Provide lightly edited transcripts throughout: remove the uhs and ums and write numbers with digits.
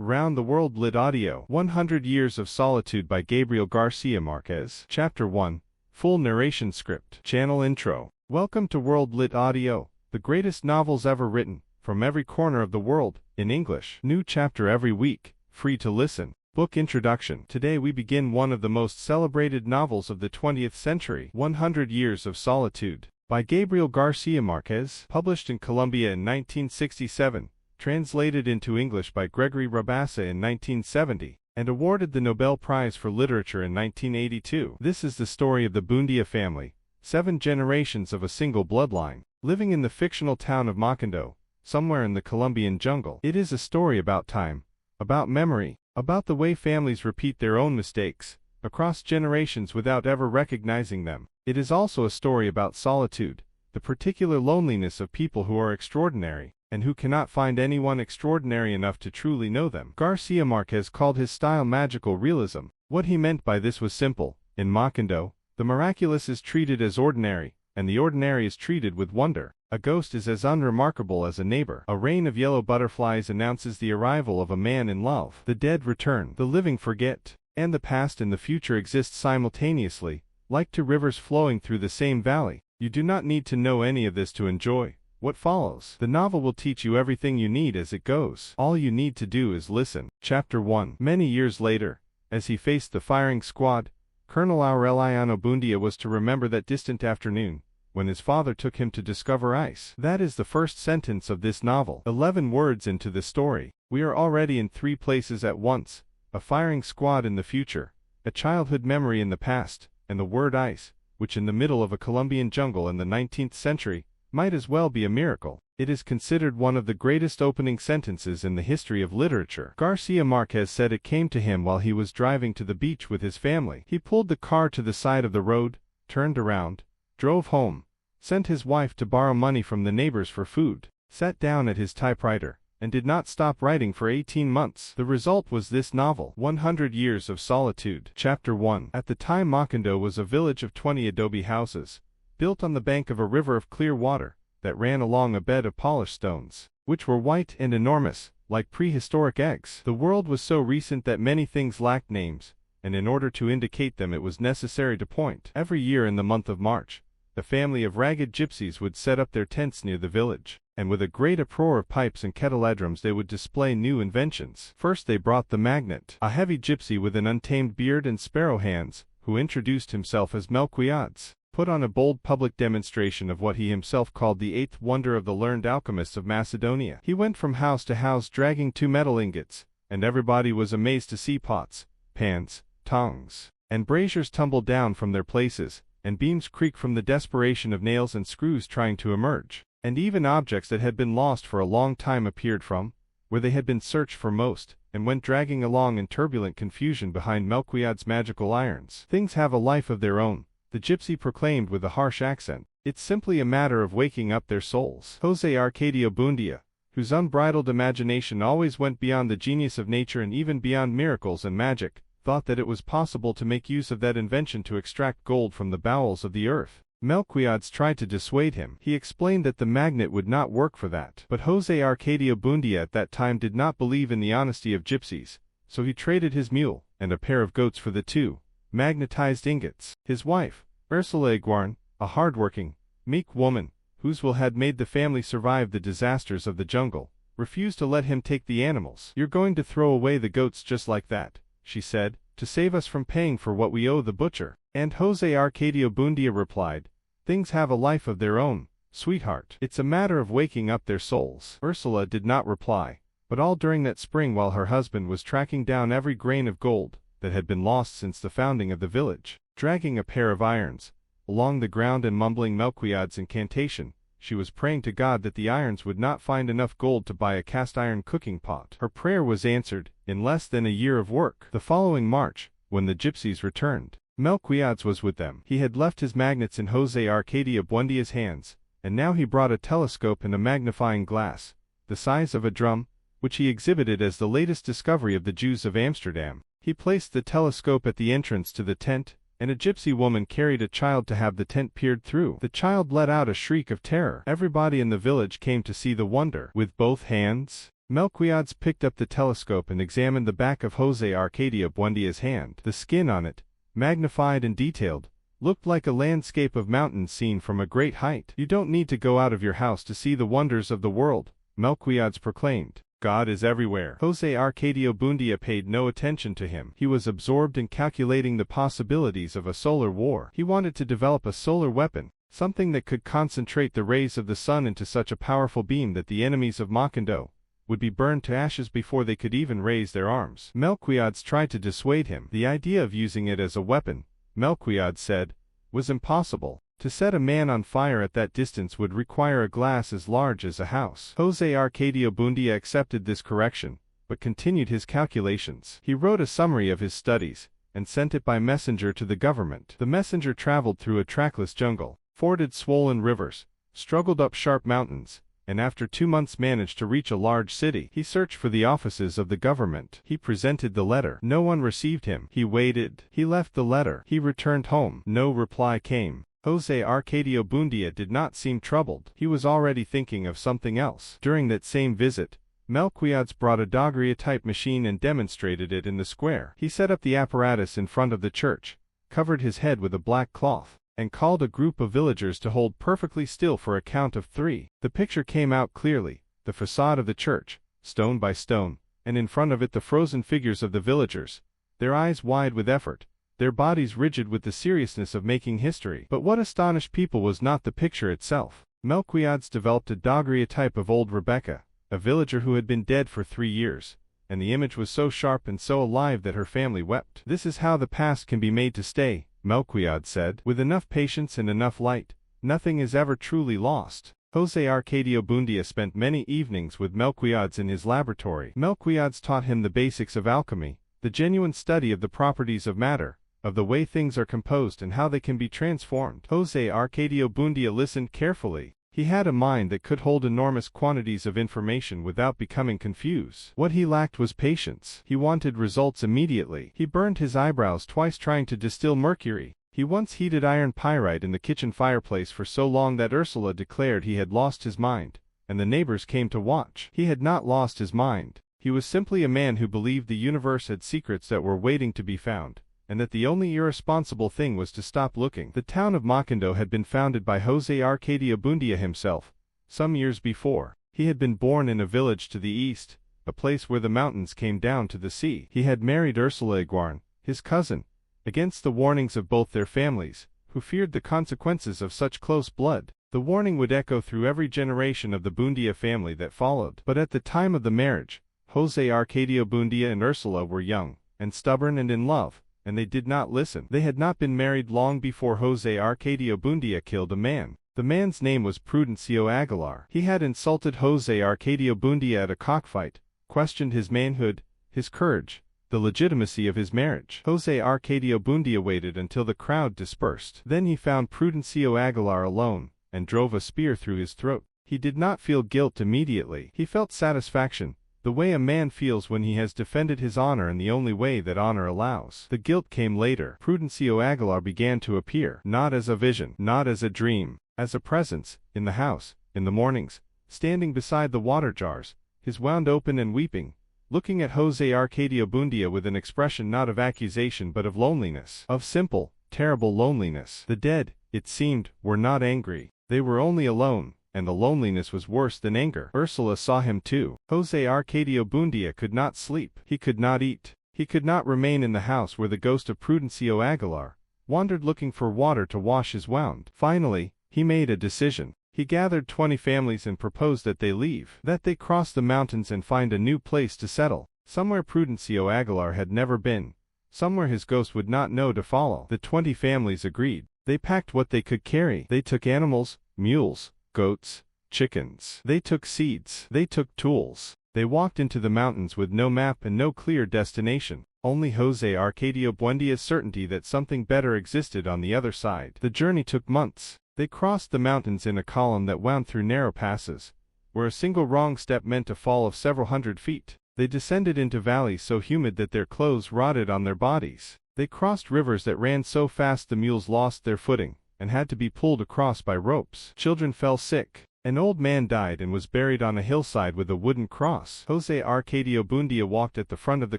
Round the World Lit Audio 100 Years of Solitude by Gabriel García Márquez. Chapter 1. Full Narration Script. Channel Intro. Welcome to World Lit Audio, the greatest novels ever written, from every corner of the world, in English. New chapter every week, free to listen. Book Introduction. Today we begin one of the most celebrated novels of the 20th century, 100 Years of Solitude, by Gabriel García Márquez, published in Colombia in 1967. Translated into English by Gregory Rabassa in 1970, and awarded the Nobel Prize for Literature in 1982. This is the story of the Buendía family, 7 generations of a single bloodline, living in the fictional town of Macondo, somewhere in the Colombian jungle. It is a story about time, about memory, about the way families repeat their own mistakes, across generations without ever recognizing them. It is also a story about solitude, the particular loneliness of people who are extraordinary, and who cannot find anyone extraordinary enough to truly know them. García Márquez called his style magical realism. What he meant by this was simple. In Macondo, the miraculous is treated as ordinary, and the ordinary is treated with wonder. A ghost is as unremarkable as a neighbor. A rain of yellow butterflies announces the arrival of a man in love. The dead return, the living forget, and the past and the future exist simultaneously, like two rivers flowing through the same valley. You do not need to know any of this to enjoy what follows. The novel will teach you everything you need as it goes. All you need to do is listen. Chapter 1. Many years later, as he faced the firing squad, Colonel Aureliano Buendía was to remember that distant afternoon, when his father took him to discover ice. That is the first sentence of this novel. 11 words into the story. We are already in 3 places at once: a firing squad in the future, a childhood memory in the past, and the word ice, which in the middle of a Colombian jungle in the 19th century, might as well be a miracle. It is considered one of the greatest opening sentences in the history of literature. García Márquez said it came to him while he was driving to the beach with his family. He pulled the car to the side of the road, turned around, drove home, sent his wife to borrow money from the neighbors for food, sat down at his typewriter, and did not stop writing for 18 months. The result was this novel, 100 Years of Solitude. Chapter 1. At the time, Macondo was a village of 20 adobe houses, built on the bank of a river of clear water that ran along a bed of polished stones, which were white and enormous, like prehistoric eggs. The world was so recent that many things lacked names, and in order to indicate them it was necessary to point. Every year in the month of March, a family of ragged gypsies would set up their tents near the village, and with a great uproar of pipes and kettledrums they would display new inventions. First they brought the magnet, a heavy gypsy with an untamed beard and sparrow hands, who introduced himself as Melquiades, put on a bold public demonstration of what he himself called the 8th wonder of the learned alchemists of Macedonia. He went from house to house dragging 2 metal ingots, and everybody was amazed to see pots, pans, tongs, and braziers tumble down from their places, and beams creak from the desperation of nails and screws trying to emerge, and even objects that had been lost for a long time appeared from where they had been searched for most, and went dragging along in turbulent confusion behind Melquiades' magical irons. Things have a life of their own, the gypsy proclaimed with a harsh accent. It's simply a matter of waking up their souls. José Arcadio Buendía, whose unbridled imagination always went beyond the genius of nature and even beyond miracles and magic, thought that it was possible to make use of that invention to extract gold from the bowels of the earth. Melquiades tried to dissuade him. He explained that the magnet would not work for that. But José Arcadio Buendía at that time did not believe in the honesty of gypsies, so he traded his mule and a pair of goats for the 2 magnetized ingots. His wife, Ursula Iguarn, a hard-working, meek woman, whose will had made the family survive the disasters of the jungle, refused to let him take the animals. "You're going to throw away the goats just like that," she said, "to save us from paying for what we owe the butcher." And José Arcadio Buendía replied, "Things have a life of their own, sweetheart. It's a matter of waking up their souls." Ursula did not reply, but all during that spring while her husband was tracking down every grain of gold that had been lost since the founding of the village, dragging a pair of irons along the ground and mumbling Melquiades' incantation, she was praying to God that the irons would not find enough gold to buy a cast-iron cooking pot. Her prayer was answered in less than a year of work. The following March, when the gypsies returned, Melquiades was with them. He had left his magnets in José Arcadio Buendía's hands, and now he brought a telescope and a magnifying glass, the size of a drum, which he exhibited as the latest discovery of the Jews of Amsterdam. He placed the telescope at the entrance to the tent, and a gypsy woman carried a child to have the tent peered through. The child let out a shriek of terror. Everybody in the village came to see the wonder. With both hands, Melquiades picked up the telescope and examined the back of José Arcadio Buendia's hand. The skin on it, magnified and detailed, looked like a landscape of mountains seen from a great height. "You don't need to go out of your house to see the wonders of the world," Melquiades proclaimed. "God is everywhere." José Arcadio Buendia paid no attention to him. He was absorbed in calculating the possibilities of a solar war. He wanted to develop a solar weapon, something that could concentrate the rays of the sun into such a powerful beam that the enemies of Macondo would be burned to ashes before they could even raise their arms. Melquiades tried to dissuade him. The idea of using it as a weapon, Melquiades said, was impossible. To set a man on fire at that distance would require a glass as large as a house. José Arcadio Buendia accepted this correction, but continued his calculations. He wrote a summary of his studies, and sent it by messenger to the government. The messenger traveled through a trackless jungle, forded swollen rivers, struggled up sharp mountains, and after 2 months managed to reach a large city. He searched for the offices of the government. He presented the letter. No one received him. He waited. He left the letter. He returned home. No reply came. José Arcadio Buendia did not seem troubled. He was already thinking of something else. During that same visit, Melquiades brought a daguerreotype machine and demonstrated it in the square. He set up the apparatus in front of the church, covered his head with a black cloth, and called a group of villagers to hold perfectly still for a count of 3. The picture came out clearly, the facade of the church, stone by stone, and in front of it the frozen figures of the villagers, their eyes wide with effort, their bodies rigid with the seriousness of making history. But what astonished people was not the picture itself. Melquiades developed a daguerreotype of old Rebecca, a villager who had been dead for 3 years, and the image was so sharp and so alive that her family wept. "This is how the past can be made to stay," Melquiades said. "With enough patience and enough light, nothing is ever truly lost." José Arcadio Buendia spent many evenings with Melquiades in his laboratory. Melquiades taught him the basics of alchemy, the genuine study of the properties of matter, of the way things are composed and how they can be transformed. José Arcadio Buendia listened carefully. He had a mind that could hold enormous quantities of information without becoming confused. What he lacked was patience. He wanted results immediately. He burned his eyebrows twice trying to distill mercury. He once heated iron pyrite in the kitchen fireplace for so long that Ursula declared he had lost his mind, and the neighbors came to watch. He had not lost his mind. He was simply a man who believed the universe had secrets that were waiting to be found, and that the only irresponsible thing was to stop looking. The town of Macondo had been founded by José Arcadio Buendia himself, some years before. He had been born in a village to the east, a place where the mountains came down to the sea. He had married Ursula Iguarn, his cousin, against the warnings of both their families, who feared the consequences of such close blood. The warning would echo through every generation of the Buendia family that followed. But at the time of the marriage, José Arcadio Buendia and Ursula were young, and stubborn and in love, and they did not listen. They had not been married long before José Arcadio Buendia killed a man. The man's name was Prudencio Aguilar. He had insulted José Arcadio Buendia at a cockfight, questioned his manhood, his courage, the legitimacy of his marriage. José Arcadio Buendia waited until the crowd dispersed. Then he found Prudencio Aguilar alone, and drove a spear through his throat. He did not feel guilt immediately. He felt satisfaction, the way a man feels when he has defended his honor in the only way that honor allows. The guilt came later. Prudencio Aguilar began to appear, not as a vision, not as a dream, as a presence, in the house, in the mornings, standing beside the water jars, his wound open and weeping, looking at José Arcadio Buendia with an expression not of accusation but of loneliness, of simple, terrible loneliness. The dead, it seemed, were not angry. They were only alone, and the loneliness was worse than anger. Ursula saw him too. José Arcadio Buendia could not sleep. He could not eat. He could not remain in the house where the ghost of Prudencio Aguilar wandered looking for water to wash his wound. Finally, he made a decision. He gathered 20 families and proposed that they leave, that they cross the mountains and find a new place to settle, somewhere Prudencio Aguilar had never been, somewhere his ghost would not know to follow. The 20 families agreed. They packed what they could carry. They took animals, mules, goats, chickens. They took seeds. They took tools. They walked into the mountains with no map and no clear destination, only José Arcadio Buendia's certainty that something better existed on the other side. The journey took months. They crossed the mountains in a column that wound through narrow passes, where a single wrong step meant a fall of several hundred feet. They descended into valleys so humid that their clothes rotted on their bodies. They crossed rivers that ran so fast the mules lost their footing, and had to be pulled across by ropes. Children fell sick. An old man died and was buried on a hillside with a wooden cross. José Arcadio Buendía walked at the front of the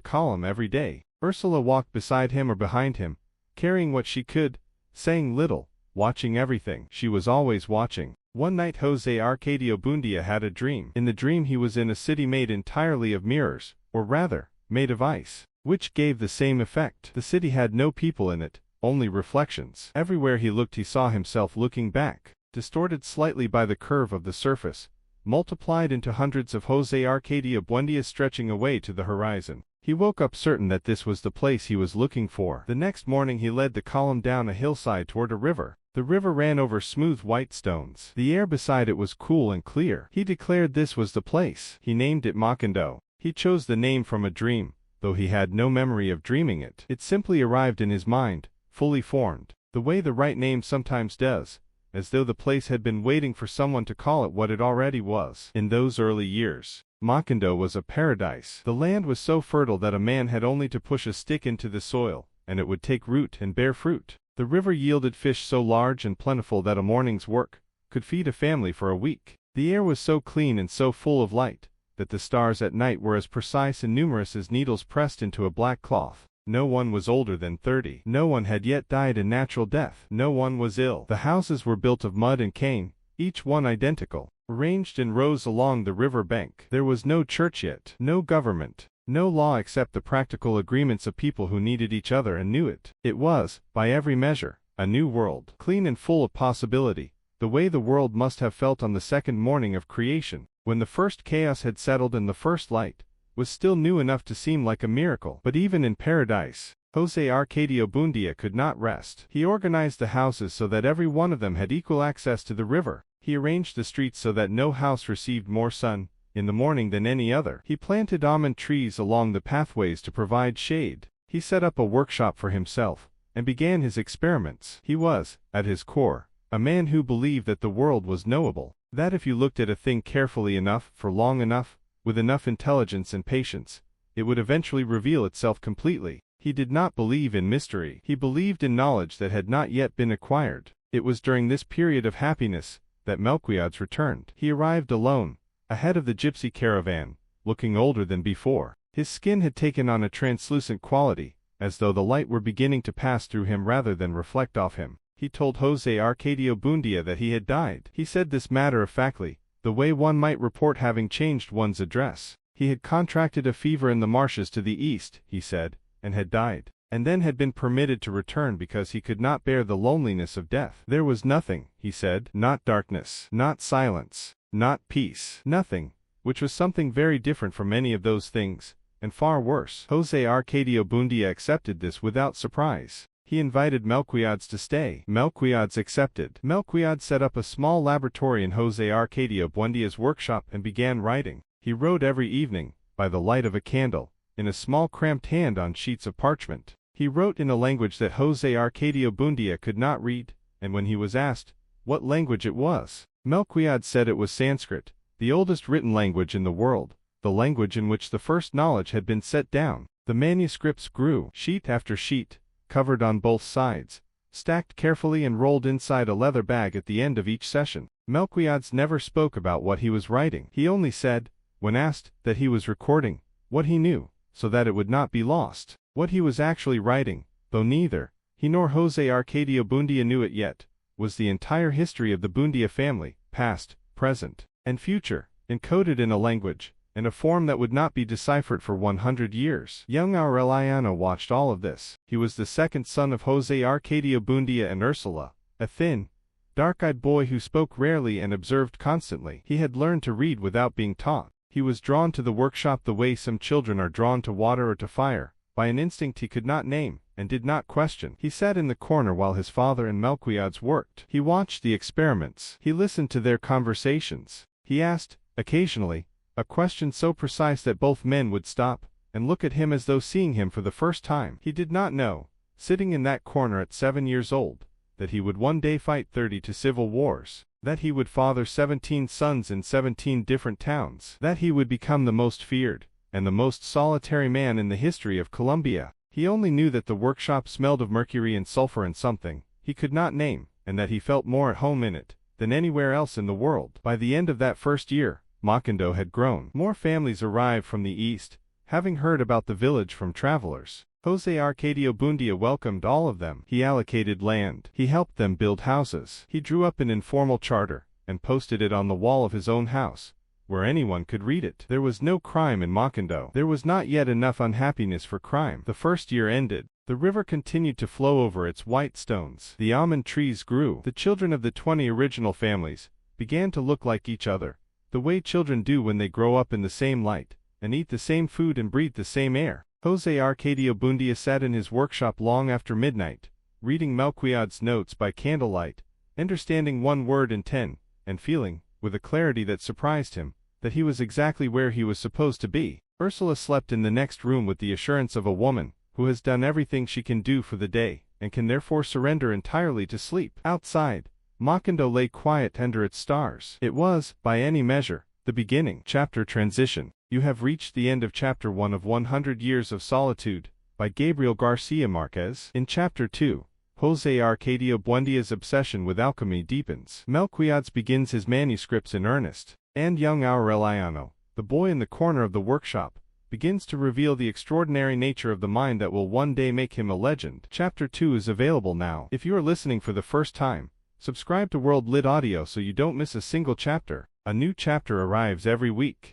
column every day. Ursula walked beside him or behind him, carrying what she could, saying little, watching everything. She was always watching. One night José Arcadio Buendía had a dream. In the dream he was in a city made entirely of mirrors, or rather, made of ice, which gave the same effect. The city had no people in it, only reflections. Everywhere he looked he saw himself looking back, distorted slightly by the curve of the surface, multiplied into hundreds of José Arcadio Buendía stretching away to the horizon. He woke up certain that this was the place he was looking for. The next morning he led the column down a hillside toward a river. The river ran over smooth white stones. The air beside it was cool and clear. He declared this was the place. He named it Macondo. He chose the name from a dream, though he had no memory of dreaming it. It simply arrived in his mind, fully formed, the way the right name sometimes does, as though the place had been waiting for someone to call it what it already was. In those early years, Macondo was a paradise. The land was so fertile that a man had only to push a stick into the soil, and it would take root and bear fruit. The river yielded fish so large and plentiful that a morning's work could feed a family for a week. The air was so clean and so full of light that the stars at night were as precise and numerous as needles pressed into a black cloth. No one was older than 30. No one had yet died a natural death. No one was ill. The houses were built of mud and cane, each one identical, arranged in rows along the river bank. There was no church yet, no government, no law except the practical agreements of people who needed each other and knew it. It was, by every measure, a new world, clean and full of possibility, the way the world must have felt on the second morning of creation, when the first chaos had settled and the first light was still new enough to seem like a miracle. But even in paradise, José Arcadio Buendía could not rest. He organized the houses so that every one of them had equal access to the river. He arranged the streets so that no house received more sun in the morning than any other. He planted almond trees along the pathways to provide shade. He set up a workshop for himself and began his experiments. He was, at his core, a man who believed that the world was knowable, that if you looked at a thing carefully enough, for long enough, with enough intelligence and patience, it would eventually reveal itself completely. He did not believe in mystery. He believed in knowledge that had not yet been acquired. It was during this period of happiness that Melquiades returned. He arrived alone, ahead of the gypsy caravan, looking older than before. His skin had taken on a translucent quality, as though the light were beginning to pass through him rather than reflect off him. He told José Arcadio Buendía that he had died. He said this matter-of-factly, the way one might report having changed one's address. He had contracted a fever in the marshes to the east, he said, and had died, and then had been permitted to return because he could not bear the loneliness of death. There was nothing, he said, not darkness, not silence, not peace, nothing, which was something very different from any of those things, and far worse. José Arcadio Buendía accepted this without surprise. He invited Melquiades to stay. Melquiades accepted. Melquiades set up a small laboratory in José Arcadio Buendía's workshop and began writing. He wrote every evening, by the light of a candle, in a small cramped hand on sheets of parchment. He wrote in a language that José Arcadio Buendía could not read, and when he was asked what language it was, Melquiades said it was Sanskrit, the oldest written language in the world, the language in which the first knowledge had been set down. The manuscripts grew, sheet after sheet, covered on both sides, stacked carefully and rolled inside a leather bag at the end of each session. Melquiades never spoke about what he was writing. He only said, when asked, that he was recording what he knew, so that it would not be lost. What he was actually writing, though neither he nor José Arcadio Buendía knew it yet, was the entire history of the Buendía family, past, present, and future, encoded in a language, in a form that would not be deciphered for 100 years. Young Aureliano watched all of this. He was the second son of José Arcadio Buendía and Ursula, a thin, dark-eyed boy who spoke rarely and observed constantly. He had learned to read without being taught. He was drawn to the workshop the way some children are drawn to water or to fire, by an instinct he could not name, and did not question. He sat in the corner while his father and Melquiades worked. He watched the experiments. He listened to their conversations. He asked, occasionally, a question so precise that both men would stop and look at him as though seeing him for the first time. He did not know, sitting in that corner at 7 years old, that he would one day fight 32 civil wars, that he would father 17 sons in 17 different towns, that he would become the most feared and the most solitary man in the history of Colombia. He only knew that the workshop smelled of mercury and sulfur and something he could not name, and that he felt more at home in it than anywhere else in the world. By the end of that first year, Macondo had grown. More families arrived from the east, having heard about the village from travelers. José Arcadio Buendía welcomed all of them. He allocated land. He helped them build houses. He drew up an informal charter and posted it on the wall of his own house, where anyone could read it. There was no crime in Macondo. There was not yet enough unhappiness for crime. The first year ended. The river continued to flow over its white stones. The almond trees grew. The children of the 20 original families began to look like each other, the way children do when they grow up in the same light, and eat the same food and breathe the same air. José Arcadio Buendía sat in his workshop long after midnight, reading Melquiad's notes by candlelight, understanding one word in 10, and feeling, with a clarity that surprised him, that he was exactly where he was supposed to be. Ursula slept in the next room with the assurance of a woman who has done everything she can do for the day, and can therefore surrender entirely to sleep. Outside, Macondo lay quiet under its stars. It was, by any measure, the beginning. Chapter Transition. You have reached the end of Chapter 1 of 100 Years of Solitude, by Gabriel García Márquez. In Chapter 2, José Arcadio Buendía's obsession with alchemy deepens. Melquiades begins his manuscripts in earnest, and young Aureliano, the boy in the corner of the workshop, begins to reveal the extraordinary nature of the mind that will one day make him a legend. Chapter 2 is available now. If you are listening for the first time, subscribe to World Lit Audio so you don't miss a single chapter. A new chapter arrives every week.